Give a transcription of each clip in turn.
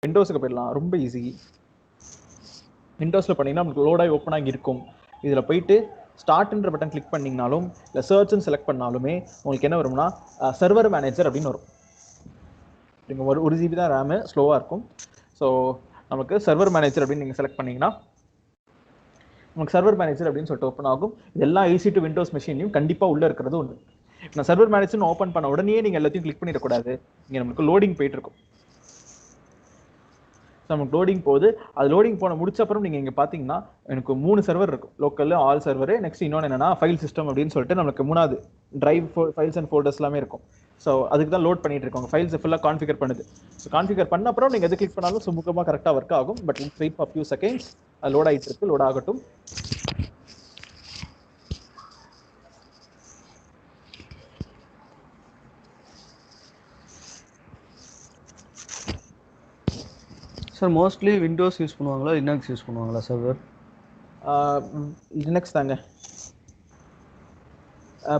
விண்டோஸுக்கு போயிடலாம். ரொம்ப ஈஸி. விண்டோஸில் பண்ணிங்கன்னா நமக்கு லோடாகி ஓப்பன் ஆகி இருக்கும். இதில் போயிட்டு ஸ்டார்ட்ன்ற பட்டன் கிளிக் பண்ணிங்கனாலும் இல்லை சர்ச்னு செலக்ட் பண்ணாலுமே உங்களுக்கு என்ன வரும்னா சர்வர் மேனேஜர் அப்படின்னு வரும். நீங்கள் ஒரு ஜிபி தான் ரேமு, ஸ்லோவாக இருக்கும். ஸோ நமக்கு சர்வர் மேனேஜர் அப்படின்னு நீங்கள் செலக்ட் பண்ணிங்கன்னா நமக்கு சர்வர் மேனேஜர் அப்படின்னு சொல்லிட்டு ஓப்பன் ஆகும். இது எல்லா EC2 விண்டோஸ் மெஷின்லையும் கண்டிப்பாக உள்ளே இருக்கிறது ஒன்று. நான் சர்வர் மேனேஜர்னு ஓப்பன் பண்ண உடனே நீங்கள் எல்லாத்தையும் கிளிக் பண்ணிடக்கூடாது. இங்கே நமக்கு லோடிங் போயிட்டு இருக்கும். நமக்கு லோடிங் போகுது. அது லோடிங் போன முடிச்ச அப்புறம் நீங்கள் இங்கே பார்த்தீங்கன்னா எனக்கு 3 சர்வர் இருக்கும். Local all server. நெக்ஸ்ட் இன்னொன்று என்னன்னா ஃபைல் சிஸ்டம் அப்படின்னு சொல்லிட்டு நமக்கு 3வது டிரைவ் ஃபைல்ஸ் அண்ட் ஃபோல்டர்ஸ் எல்லாமே இருக்கும். ஸோ அதுக்கு தான் லோட் பண்ணிட்டு இருக்கோம். ஃபைல்ஸ் ஃபுல்லாக கான்ஃபிகர் பண்ணுது. ஸோ கான்ஃபிகர் பண்ண அப்புறம் நீங்கள் எது கிளிக் பண்ணாலும் சுமூகமாக கரெக்டாக ஒர்க் ஆகும். But wait for few seconds. அது லோட் ஆகிட்டு இருக்கு. லோட் ஆகட்டும். சார் மோஸ்ட்லி விண்டோஸ் யூஸ் பண்ணுவாங்களா லினக்ஸ் யூஸ் பண்ணுவாங்களா சர்வர்? லினக்ஸ் தாங்க.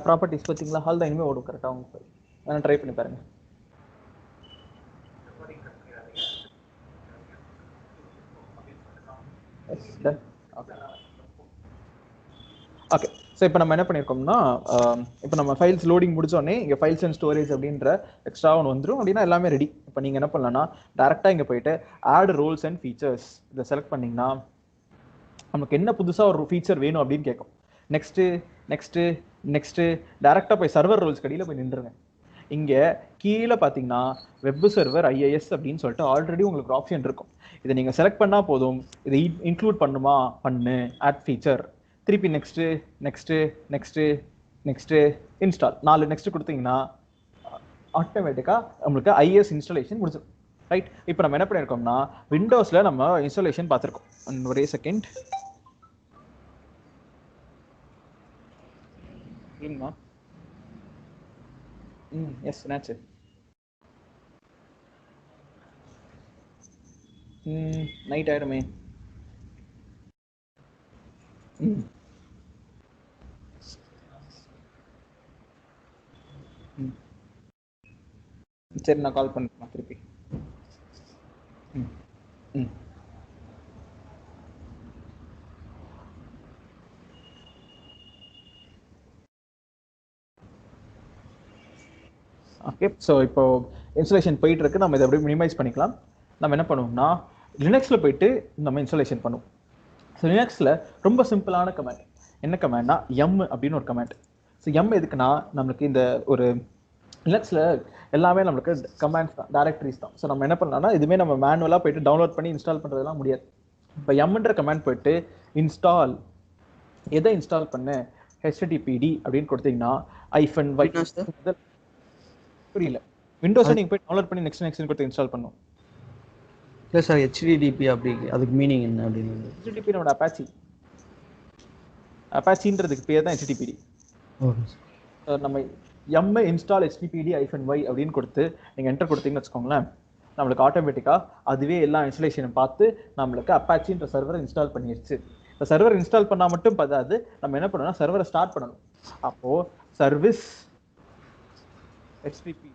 ப்ராப்பர்ட்டிஸ் பார்த்தீங்களா, ஹால் தான் இனிமேல் ஓடும் கரெக்டாக. அவங்க வேணா ட்ரை பண்ணி பாருங்க. ஓகே. ஸோ இப்போ நம்ம என்ன பண்ணியிருக்கோம்னா இப்போ நம்ம ஃபைல்ஸ் லோடிங் முடிச்சோடனே இங்கே ஃபைல்ஸ் அண்ட் ஸ்டோரேஜ் அப்படின்ற எக்ஸ்ட்ரா ஒன்று வந்துடும். அப்படின்னா எல்லாமே ரெடி. இப்போ நீங்கள் என்ன பண்ணலாம்னா டேரெக்டாக இங்கே போயிட்டு ஆட் ரோல்ஸ் அண்ட் ஃபீச்சர்ஸ் இதை செலக்ட் பண்ணிங்கன்னா நமக்கு என்ன புதுசாக ஒரு ஃபீச்சர் வேணும் அப்படின்னு கேட்கும். நெக்ஸ்ட்டு டேரெக்டாக போய் சர்வர் ரோல்ஸ் கடியில் போய் நின்றுங்க. இங்கே கீழே பார்த்தீங்கன்னா வெப் சர்வர் IIS அப்படின்னு சொல்லிட்டு ஆல்ரெடி உங்களுக்கு ஆப்ஷன் இருக்கும். இதை நீங்கள் செலக்ட் பண்ணால் போதும். இதை இன்க்ளூட் பண்ணுமா பண்ணு, ஆட் ஃபீச்சர், திருப்பி நெக்ஸ்ட்டு இன்ஸ்டால் 4 நெக்ஸ்ட் கொடுத்தீங்கன்னா ஆட்டோமேட்டிக்காக நம்மளுக்கு IIS இன்ஸ்டாலேஷன் முடிச்சிடும். ரைட். இப்போ நம்ம என்ன பண்ணியிருக்கோம்னா விண்டோஸில் நம்ம இன்ஸ்டாலேஷன் பார்த்துருக்கோம். ஒரே செகண்ட் இல்லைங்கண்ணா. எஸ் என்னாச்சு? நைட் ஆயிடுமே. சரி, நான் கால் பண்ணுறேன் திருப்பி. ஓகே. ஸோ இப்போ இன்ஸ்டாலேஷன் போயிட்டு இருக்கு. நம்ம இதை அப்படியே மினிமைஸ் பண்ணிக்கலாம். நம்ம என்ன பண்ணுவோம்னா லினக்ஸில் போயிட்டு நம்ம இன்ஸ்டாலேஷன் பண்ணுவோம். ஸோ லினக்ஸில் ரொம்ப சிம்பிளான கமெண்ட் என்ன கமெண்ட்னா எம் அப்படின்னு ஒரு கமெண்ட். ஸோ எம் எதுக்குன்னா நம்மளுக்கு இந்த ஒரு லினக்ஸில் எல்லாமே நம்மளுக்கு கமெண்ட்ஸ் தான், டைரக்டரிஸ் தான். ஸோ நம்ம என்ன பண்ணலாம்னா இதுவுமே நம்ம மேனுவலாக போயிட்டு டவுன்லோட் பண்ணி இன்ஸ்டால் பண்ணுறதுலாம் முடியாது. இப்போ எம்ன்ற கமெண்ட் போயிட்டு இன்ஸ்டால் எதை இன்ஸ்டால் பண்ண HTTPD அப்படின்னு கொடுத்தீங்கன்னா -y புரியல. விண்டோஸை நீங்கள் போய் டவுன்லோட் பண்ணி நெக்ஸ்ட் கொடுத்து இன்ஸ்டால் பண்ணும். இல்லை சார் HTTP அப்படி அதுக்கு மீனிங் என்ன அப்படின்னு? HTTP நம்மளோட அப்பாச்சின்றதுக்கு பேர் தான் HTTPD. நம்ம எம் இன்ஸ்டால் HTTPD -y அப்படின்னு கொடுத்து நீங்கள் என்டர் கொடுத்தீங்கன்னு வச்சுக்கோங்களேன், நம்மளுக்கு ஆட்டோமேட்டிக்காக அதுவே எல்லா இன்ஸ்டாலேஷனும் பார்த்து நம்மளுக்கு அப்பாச்சின்ற சர்வரை இன்ஸ்டால் பண்ணிடுச்சு. இப்போ சர்வர் இன்ஸ்டால் பண்ணால் மட்டும் பார்த்தாது, நம்ம என்ன பண்ணணும்னா சர்வரை ஸ்டார்ட் பண்ணணும். அப்போது சர்வீஸ் HTTPD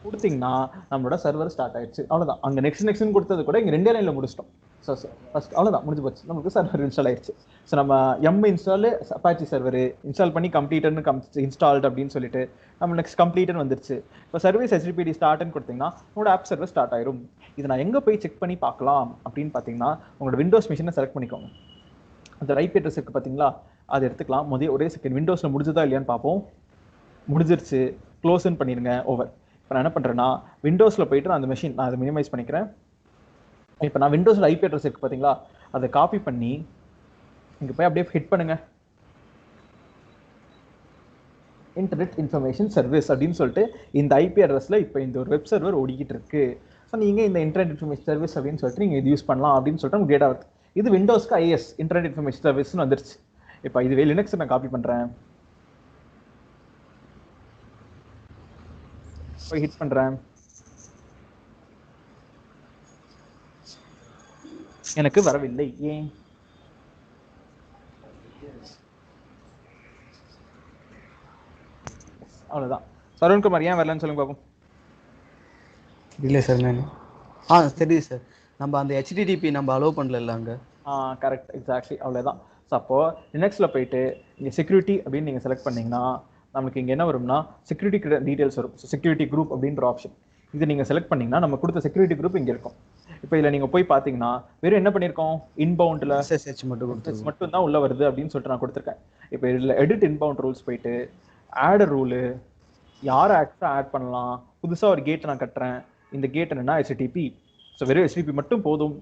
கொடுத்தீங்கன்னா நம்மளோட சர்வர் ஸ்டார்ட் ஆயிடுச்சு. அவ்வளோதான். அங்கே நெக்ஸ்ட் கொடுத்தது கூட இங்கே 2 லைனில் முடிச்சிட்டோம். ஸோ ஃபர்ஸ்ட் அவ்வளோதான், முடிஞ்சு போச்சு. நமக்கு சர்வர் இன்ஸ்டால் ஆயிடுச்சு. ஸோ நம்ம M install Apache server install பண்ணி கம்ப்ளீட்டட்னு இன்ஸ்டால்டு அப்படின்னு சொல்லிட்டு நம்ம நெக்ஸ்ட் கம்ப்ளீட்னு வந்துருச்சு. இப்போ சர்வீஸ் HTTPD ஸ்டார்ட்னு கொடுத்தீங்கன்னா உங்களோட ஆப் சர்வர் ஸ்டார்ட் ஆயிரும். இதை நான் எங்கே போய் செக் பண்ணி பார்க்கலாம் அப்படின்னு பார்த்தீங்கன்னா உங்களோட விண்டோஸ் மிஷினை செலக்ட் பண்ணிக்கோங்க. அந்த IP அட்ரஸ் இருக்குது பார்த்தீங்களா, அது எடுத்துக்கலாம். ஒரே செகண்ட் விண்டோஸில் முடிஞ்சதா இல்லையான்னு பார்ப்போம். முடிஞ்சிருச்சு. க்ளோஸ்ன்னு பண்ணிடுங்க. ஓவர். இப்போ நான் என்ன பண்ணுறேன்னா விண்டோஸில் போயிட்டு நான் அந்த மெஷின் நான் அதை மினிமைஸ் பண்ணிக்கிறேன். இப்போ நான் விண்டோஸில் IP அட்ரஸ் இருக்குது பார்த்தீங்களா, அதை காப்பி பண்ணி இங்கே போய் அப்படியே ஹிட் பண்ணுங்க. இன்டர்நெட் இன்ஃபர்மேஷன் சர்வீஸ் அப்படின்னு சொல்லிட்டு இந்த IP அட்ரஸில் இப்போ இந்த ஒரு வெப் சர்வர் ஓடிக்கிட்டு இருக்கு. ஸோ நீங்கள் இந்த இன்டர்நெட் இன்ஃபர்மேஷன் சர்வீஸ் அப்படின்னு சொல்லிட்டு நீங்கள் இது யூஸ் பண்ணலாம் அப்படின்னு சொல்லிட்டு உங்களுக்கு டேட்டா வருது. இது விண்டோஸ்க்கு IIS இன்டர்நெட் இன்ஃபர்மேஷன் சர்வீஸ்னு வந்துருச்சு. இப்போ இதுவே லினக்ஸ் நான் காப்பி பண்ணுறேன், போய் ஹிட் பண்ணுறேன். எனக்கு வரவில்லை. ஏன்? அவ்வளோதான். சரவண்குமார் ஏன் வரலன்னு சொல்லுங்க பார்ப்போம். இல்லை சார் நான் தெரியுது சார். நம்ம அந்த ஹெச்டிடிபி நம்ம அலோவ் பண்ணல அங்கே. கரெக்ட், எக்ஸாக்ட்லி அவ்வளோதான். ஸோ அப்போது லினக்ஸில் போயிட்டு இங்கே செக்யூரிட்டி அப்படின்னு நீங்கள் செலக்ட் பண்ணிங்கன்னா நமக்கு இங்கே என்ன வரும்னா செக்யூரிட்டி டீடைல்ஸ் வரும். செக்யூரிட்டி குரூப் அப்படின்ற ஆப்ஷன் இது நீங்கள் செலக்ட் பண்ணிங்கன்னா நம்ம கொடுத்த செக்யூரிட்டி குரூப் இங்கே இருக்கும். இப்போ இதில் நீங்கள் போய் பார்த்தீங்கன்னா வெறும் என்ன பண்ணியிருக்கோம், இன்பவுண்டில் SSH மட்டும் தான் உள்ளே வருது அப்படின்னு சொல்லிட்டு நான் கொடுத்துருக்கேன். இப்போ இதில் எடிட் இன்பவுண்ட் ரூல்ஸ் போயிட்டு ஆட் ரூலு, யாரை ஆக்சுவலாக ஆட் பண்ணலாம், புதுசாக ஒரு கேட் நான் கட்டுறேன், இந்த கேட் என்னன்னா HTTP. ஸோ வெறும் HTTP மட்டும் போதும்.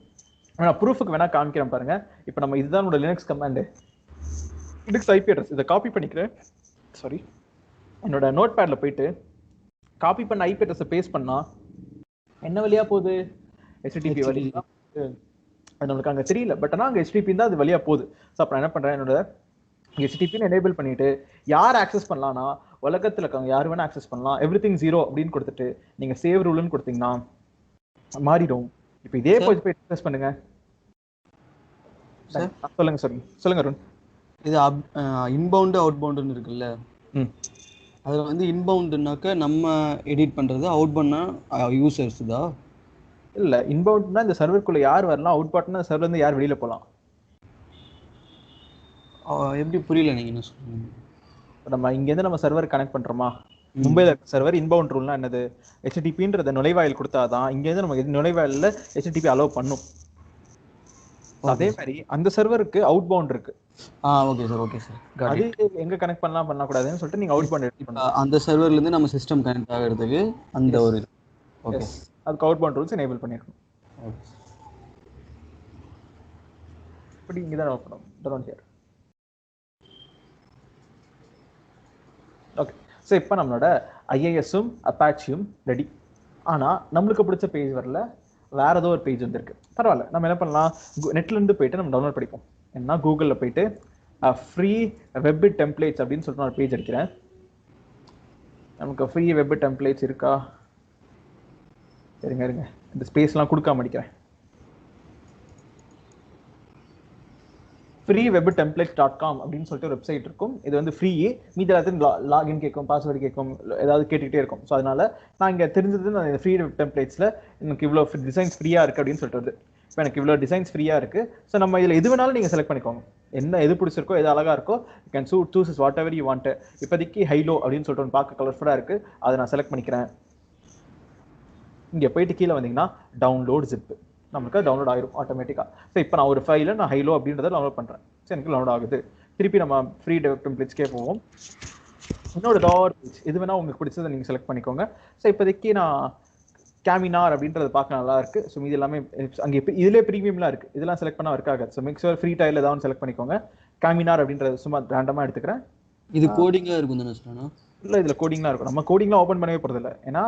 நான் ப்ரூஃபுக்கு வேணா காமிக்கிறேன் பாருங்க. இப்போ நம்ம இதுதான் என்னோட Linux command, Linux IP address. இதை காப்பி பண்ணிக்கிறேன். சாரி, என்னோட நோட் பேட்ல போயிட்டு காப்பி பண்ண ஐபி அட்ரஸை பேஸ்ட் பண்ணா என்ன வழியா போகுது, HTTP வழியா. அது நம்மளுக்கு அங்கே தெரியல, பட் ஆனால் அங்கே HTTP தான் அது வழியா போகுது. ஸோ அப்போ நான் என்ன பண்றேன், என்னோட HTTPன்னு எனேபிள் பண்ணிட்டு யார் ஆக்சஸ் பண்ணலாம்னா உலகத்தில் இருக்காங்க யார் வேணா ஆக்சஸ் பண்ணலாம், எவ்ரிதிங் 0 அப்படின்னு கொடுத்துட்டு நீங்க சேவ் ரூல்னு கொடுத்தீங்கன்னா மாறிடும். இப்போ இதே போய் ரிக்வெஸ்ட் பண்ணுங்க. சொல்லுங்க சொல்லுங்க அருண். இது இன்பவுண்ட் அவுட் பவுண்டுன்னு இருக்குல்ல, அதுல வந்து இன்பவுண்ட்னாக்க நம்ம எடிட் பண்றது, அவுட் பண்ணா யூசர்ஸ் தான். இல்ல, இன்பவுண்ட்னா இந்த சர்வருக்குள்ள யார் வரலாம், அவுட் பவுண்ட்னா சர்வர்ல இருந்து யார் வெளியில போலாம். எப்படி புரியல நீங்க என்ன சொல்றீங்க? நம்ம இங்க இருந்து நம்ம சர்வர் கனெக்ட் பண்றோமா, மும்பைல இருக்க சர்வர். இன்பவுண்ட் ரூல்னா என்னது, HTTPன்றத நுழைவாயில் கொடுத்தாதான் இங்க இருந்து நம்ம நுழைவாயில HTTP அலோவ் பண்ணும். அதே மாதிரி அந்த சர்வருக்கு அவுட் பவுண்ட் இருக்கு. Okay sir, okay sir. அது எங்க கனெக்ட் பண்ணலாம் பண்ணக்கூடாதுன்னு சொல்லிட்டு நீங்க அவுட் பவுண்ட் எடுத்து பண்ணலாம். அந்த சர்வர்ல இருந்து நம்ம சிஸ்டம் கனெக்ட் ஆகிறதுக்கு அந்த ஒரு இது. ஓகே, அதுக்கு அவுட் பவுண்ட் ரூல்ஸ் எனேபிள் பண்ணிருக்கணும். இப்படி இங்க தான் ஓபன் ஆகும். Down here. ஓகே, ஸோ இப்போ நம்மளோட IISம் அப்பாச்சியும் ரெடி. ஆனால் நம்மளுக்கு பிடிச்ச பேஜ் வரல, வேற ஏதோ ஒரு பேஜ் வந்துருக்கு. பரவாயில்ல, நம்ம என்ன பண்ணலாம், நெட்லேருந்து போயிட்டு நம்ம டவுன்லோட் படிப்போம். ஏன்னா கூகுளில் போயிட்டு ஃப்ரீ வெப் டெம்ப்ளேட்ஸ் அப்படின்னு சொல்லிட்டு நான் ஒரு பேஜ் அடிக்கிறேன். நமக்கு ஃப்ரீ வெப் டெம்ப்ளேட்ஸ் இருக்கா, இருங்க இந்த ஸ்பேஸ்லாம் கொடுக்காம அடிக்கிறேன். freewebtemplates.com அப்படின்னு சொல்லிட்டு ஒரு வெப்சைட் இருக்கும். இது வந்து ஃப்ரீ. மீதி எல்லாத்தையும் லாகின் கேட்கும், பாஸ்வேர்டு கேட்கும், ஏதாவது கேட்டுக்கிட்டே இருக்கும். ஸோ அதனால நான் இங்கே தெரிஞ்சது நான் இந்த ஃப்ரீ வெப் டெம்ப்ளேட்ஸில் எனக்கு இவ்வளோ டிசைன்ஸ் ஃப்ரீயாக இருக்குது அப்படின்னு சொல்லிட்டு வருது. இப்போ எனக்கு இவ்வளோ டிசைன்ஸ் ஃப்ரீயாக இருக்குது. ஸோ நம்ம இதில் எது வேணாலும் நீங்கள் செலக்ட் பண்ணிக்கோங்க. என்ன எது பிடிச்சிருக்கோ, எது அழகாக இருக்கோ, you can choose is what ever you want. இப்போதைக்கு ஹைலோ அப்படின்னு சொல்லிட்டு ஒன்று பார்க்க கலர்ஃபுல்லாக இருக்குது, அதை நான் செலக்ட் பண்ணிக்கிறேன். இங்கே போயிட்டு கீழே வந்தீங்கன்னா டவுன்லோட் ஜிப், நமக்கு டவுன்லோட் ஆகிடும் ஆட்டோமேட்டிக்காக. ஸோ இப்போ நான் ஒரு ஃபைலை நான் ஹைலோ அப்படின்றத டவுன்லோட் பண்ணுறேன். ஸோ எனக்கு டவுன்லோட் ஆகுது. திருப்பி நம்ம ஃப்ரீ வெப் டெம்ப்ளேட்ஸ்க்கே போவோம். இன்னொரு பேஜ் எது வேணால் உங்களுக்கு பிடிச்சதை நீங்கள் செலக்ட் பண்ணிக்கோங்க. ஸோ இப்போதைக்கு நான் கேமினார் அப்படின்றது பார்க்க நல்லா இருக்கு. ஸோ மீது எல்லாமே அங்கே இப்போ இதிலே ப்ரீமியம்லாம் இருக்குது, இதெல்லாம் செலக்ட் பண்ணால் ஒர்க் ஆகாது. ஸோ மிக்சர் ஃப்ரீ டைல் ஏதாவது செலக்ட் பண்ணிக்கோங்க. கேமினார் அப்படின்றது சும்மா ரேண்டமாக எடுத்துக்கிறேன். இது கோடிங்காக இருக்கும் தானே சொன்னா? இல்லை, இதில் கோடிங்லாம் இருக்கும். நம்ம கோடிங்லாம் ஓப்பன் பண்ணவே போகிறதில்ல. ஏன்னா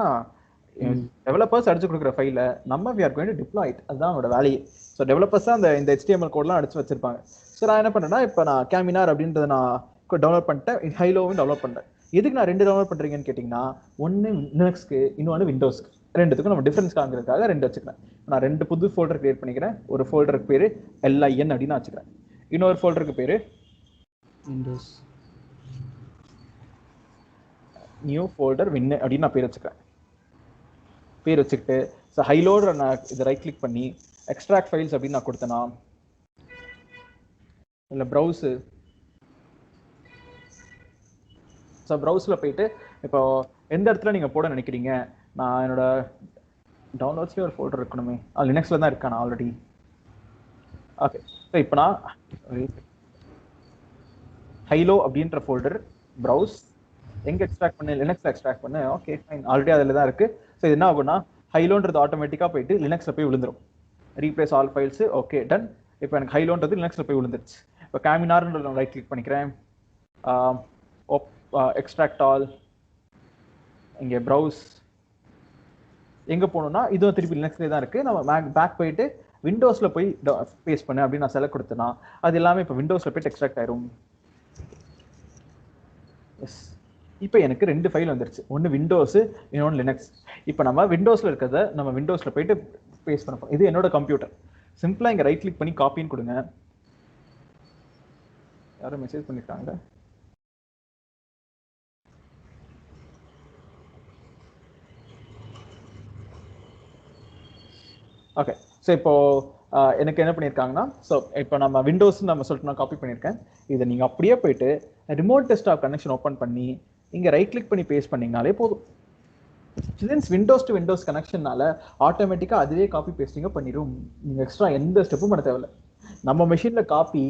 டெவலப்பர்ஸ் அடிச்சு கொடுக்குற ஃபைலை நம்ம we are going to deploy it. அதுதான் அவனோட வேலையே. ஸோ டெவலப்பர்ஸ் தான் இந்த HTML கோட்லாம் அடிச்சு வச்சிருப்பாங்க. ஸோ நான் என்ன பண்ணுறேன்னா, இப்போ நான் கேமினார் அப்படின்றத நான் டவுன்லோட் பண்ணிட்டேன், ஹைலோவும் டவுன்லோட் பண்ணிட்டேன். எதுக்கு நான் 2 டவுன்லோட் பண்ணுறீங்கன்னு கேட்டிங்கன்னா, ஒன்று லினக்ஸ்க்கு, இன்னொன்று விண்டோஸ்க்கு. ரெண்டுத்துக்கும் நம்ம டிஃபரன்ஸ் காமிக்கிறதுக்காக 2 வச்சுக்கிறேன். நான் 2 புது ஃபோல்டர் கிரியேட் பண்ணிக்கிறேன். ஒரு ஃபோல்டருக்கு பேர் LIN அப்படின்னு வச்சுக்கிறேன். இன்னொரு ஃபோல்டருக்கு பேர் விண்டோஸ் நியூ ஃபோல்டர் வின் அப்படின்னு நான் பேர் வச்சுக்கிறேன். பேர் வச்சுக்கிட்டு ஸோ ஹைலோட நான் இதை ரைட் கிளிக் பண்ணி எக்ஸ்ட்ராக்ட் ஃபைல்ஸ் அப்படின்னு நான் கொடுத்தேன்னா, இல்லை ப்ரௌஸு, ஸோ ப்ரௌஸில் போயிட்டு இப்போ எந்த இடத்துல நீங்கள் போட நினைக்கிறீங்க, நான் என்னோட டவுன்லோட்ஸ்லேயே ஒரு ஃபோல்டர் இருக்கணுமே, லினக்ஸில் தான் இருக்கேன் நான் ஆல்ரெடி. ஓகே, ஸோ இப்போ நான் ஹைலோ அப்படின்ற ஃபோல்டர் ப்ரௌஸ் எங்கே எக்ஸ்ட்ராக்ட் பண்ணு, லினக்ஸில் எக்ஸ்ட்ராக்ட் பண்ணு. ஓகே ஃபைன், ஆல்ரெடி அதில் தான் இருக்குது. ஸோ இது என்ன ஆகும்னா, ஹைலோன்றது ஆட்டோமேட்டிக்காக போயிட்டு லினக்ஸில் போய் விழுந்துடும். Replace all files, okay done. இப்போ எனக்கு ஹைலோன்றது லினக்ஸில் போய் விழுந்துருச்சு. இப்போ கேமினார்ன்றது நான் ரைட் கிளிக் பண்ணிக்கிறேன், எக்ஸ்ட்ராக்ட் ஆல், இங்கே ப்ரௌஸ் எங்கே போகணுன்னா இதுவும் திருப்பி லினக்ஸ்லேயே தான் இருக்குது. நம்ம பேக் போயிட்டு விண்டோஸில் போய் பேஸ்ட் பண்ணு அப்படின்னு நான் செலக்ட் கொடுத்தேன்னா அது எல்லாமே இப்போ விண்டோஸில் போய்ட்டு எக்ஸ்ட்ராக்ட் ஆயிரும். எஸ், இப்போ எனக்கு 2 ஃபைல் வந்துருச்சு, ஒன்று விண்டோஸு, இன்னொன்று லினக்ஸ். இப்போ நம்ம விண்டோஸில் இருக்கிறத நம்ம விண்டோஸில் போயிட்டு பேஸ்ட் பண்ண போகிறோம். இது என்னோட கம்ப்யூட்டர். சிம்பிளாக இங்கே ரைட் கிளிக் பண்ணி காப்பின்னு கொடுங்க. யாரும் மெசேஜ் பண்ணியிருக்காங்க. ஓகே. ஸோ இப்போ எனக்கு என்ன பண்ணியிருக்காங்கன்னா, ஸோ இப்போ நம்ம விண்டோஸ் நம்ம சொல்லிட்டு நான் காப்பி பண்ணியிருக்கேன். இதை நீங்கள் அப்படியே போயிட்டு ரிமோட் டெஸ்க்டாப் கனெக்ஷன் ஓப்பன் பண்ணி இங்கே ரைட் கிளிக் பண்ணி பேஸ்ட் பண்ணிங்கனாலே போதும். சின்ஸ் விண்டோஸ் டு விண்டோஸ் கனெக்ஷனால ஆட்டோமேட்டிக்காக அதுவே காப்பி பேஸ்டிங்க பண்ணிடும். நீங்கள் எக்ஸ்ட்ரா எந்த ஸ்டெப்பும் பண்ண தேவையில்ல. நம்ம மெஷினில் காப்பி,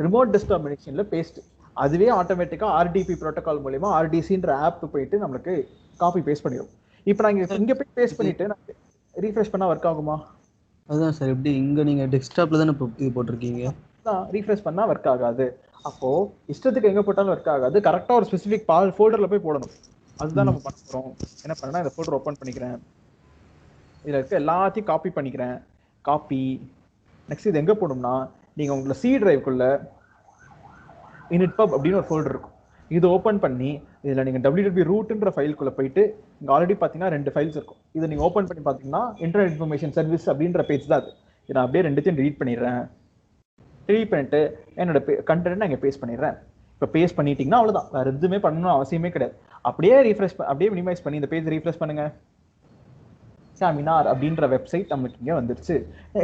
ரிமோட் டெஸ்க்டாப் மெஷினில் பேஸ்ட், அதுவே ஆட்டோமேட்டிக்காக ஆர்டிபி ப்ரோட்டோகால் மூலிமா ஆர்டிசின்ற ஆப் போயிட்டு நம்மளுக்கு காப்பி பேஸ்ட் பண்ணிடும். இப்போ நாங்கள் இங்கே போய் பேஸ்ட் பண்ணிட்டு நான் ரீஃப்ரெஷ் பண்ணால் ஒர்க் ஆகுமா? அதுதான் சார். எப்படி இங்கே நீங்கள் டெஸ்க்டாப்பில் தானே இப்போ இது போட்டிருக்கீங்க? ரீஃப்ரெஷ் பண்ணால் ஒர்க் ஆகாது. அப்போது இஷ்டத்துக்கு எங்கே போட்டாலும் ஒர்க் ஆகாது. கரெக்டாக ஒரு ஸ்பெசிஃபிக் ஃபோல்டரில் போய் போடணும். அதுதான் நம்ம பண்ண போகிறோம். என்ன பண்ணேன்னா இந்த ஃபோல்டர் ஓப்பன் பண்ணிக்கிறேன். இதில் இருக்க எல்லாத்தையும் காப்பி பண்ணிக்கிறேன். காப்பி. நெக்ஸ்ட் இது எங்கே போடணும்னா, நீங்கள் உங்களை சி டிரைவ்க்குள்ள initpub அப்படின்னு ஒரு ஃபோல்டர் இருக்கும். இது ஓப்பன் பண்ணி இதில் நீங்கள் www ரூட்ன்ற ஃபைலுக்குள்ளே போயிட்டு இங்கே ஆல்ரெடி பார்த்தீங்கன்னா 2 ஃபைல்ஸ் இருக்கும். இதை நீங்கள் ஓப்பன் பண்ணி பார்த்தீங்கன்னா இன்டர்நெட் இன்ஃபர்மேஷன் சர்வீஸ் அப்படின்ற பேஜ் தான் அது. இதை நான் அப்படியே ரெண்டுத்தையும் delete பண்ணிடுறேன். delete பண்ணிட்டு என்னோட கண்டென்ட் நான் இங்கே பேஸ்ட் பண்ணிடுறேன். இப்போ பேஸ்ட் பண்ணிட்டீங்கன்னா அவ்வளோதான், வேறு எதுவுமே பண்ணணும் அவசியமே கிடையாது. அப்படியே ரீஃப்ரெஷ் அப்படியே மினிமைஸ் பண்ணி இந்த பேஜ் ரீஃப்ரெஷ் பண்ணுங்க. சாமினார் அப்படின்ற வெப்சைட் நம்மளுக்கு இங்கே வந்துருச்சு.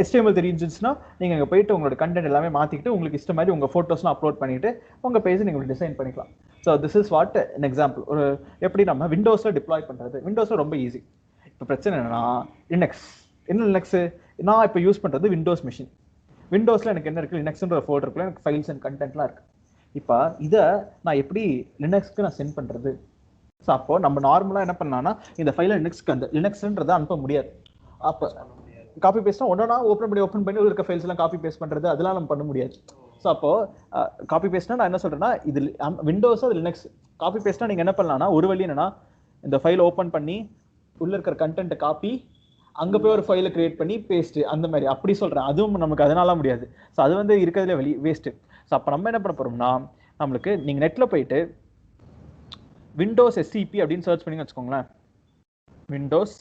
HTML தெரிஞ்சிச்சுன்னா நீங்கள் இங்கே போயிட்டு உங்களோட கண்டென்ட் எல்லாமே மாற்றிக்கிட்டு உங்களுக்கு இஷ்ட மாதிரி உங்கள் ஃபோட்டோஸ்லாம் அப்லோட் பண்ணிவிட்டு உங்கள் பேஜை நீங்கள் டிசைன் பண்ணிக்கலாம். So this is what an example. ஒரு எப்படி நம்ம விண்டோஸில் டிப்ளாய் பண்ணுறது. விண்டோஸில் ரொம்ப ஈஸி. இப்போ பிரச்சனை என்னன்னா லினக்ஸ். என்ன லினக்ஸு? நான் இப்போ யூஸ் பண்ணுறது விண்டோஸ் மிஷின். விண்டோஸில் எனக்கு என்ன இருக்குது, லினக்ஸ்ன்ற ஃபோல்டருக்குள்ள எனக்கு ஃபைல்ஸ் அண்ட் கண்டென்ட்லாம் இருக்குது. இப்போ இதை நான் எப்படி லினக்ஸ்க்கு நான் சென்ட் பண்ணுறது? ஸோ அப்போ நம்ம நார்மலாக என்ன பண்ணலாம்னா இந்த ஃபைலை லினக்ஸ்ன்றதை அனுப்ப முடியாது. அப்போ காப்பி பேஸ்ட்னா ஒன்றா ஓப்பன் பண்ணி இருக்க ஃபைல்ஸ் எல்லாம் காப்பி பேஸ்ட் பண்ணுறது அதெல்லாம் நம்ம பண்ண முடியாது. ஸோ அப்போ காப்பி பேஸ்ட்னா நான் என்ன சொல்கிறேன்னா இது விண்டோஸ் அது லினக்ஸ். காப்பி பேஸ்ட்னா நீங்கள் என்ன பண்ணலாம்னா ஒரு வழி என்னன்னா இந்த ஃபைலை ஓப்பன் பண்ணி உள்ளே இருக்கிற கண்டென்ட்டை காப்பி அங்கே போய் ஒரு ஃபைலை கிரியேட் பண்ணி பேஸ்ட்டு அந்த மாதிரி அப்படி சொல்கிறேன். அதுவும் நமக்கு அதனால முடியாது. ஸோ அது வந்து இருக்கிறதுல வேஸ்ட்டு. ஸோ அப்போ நம்ம என்ன பண்ண போகிறோம்னா நம்மளுக்கு நீங்கள் நெட்டில் போயிட்டு விண்டோஸ் எஸ்சிபி அப்படின்னு சர்ச் பண்ணி வச்சுக்கோங்களேன். விண்டோஸ்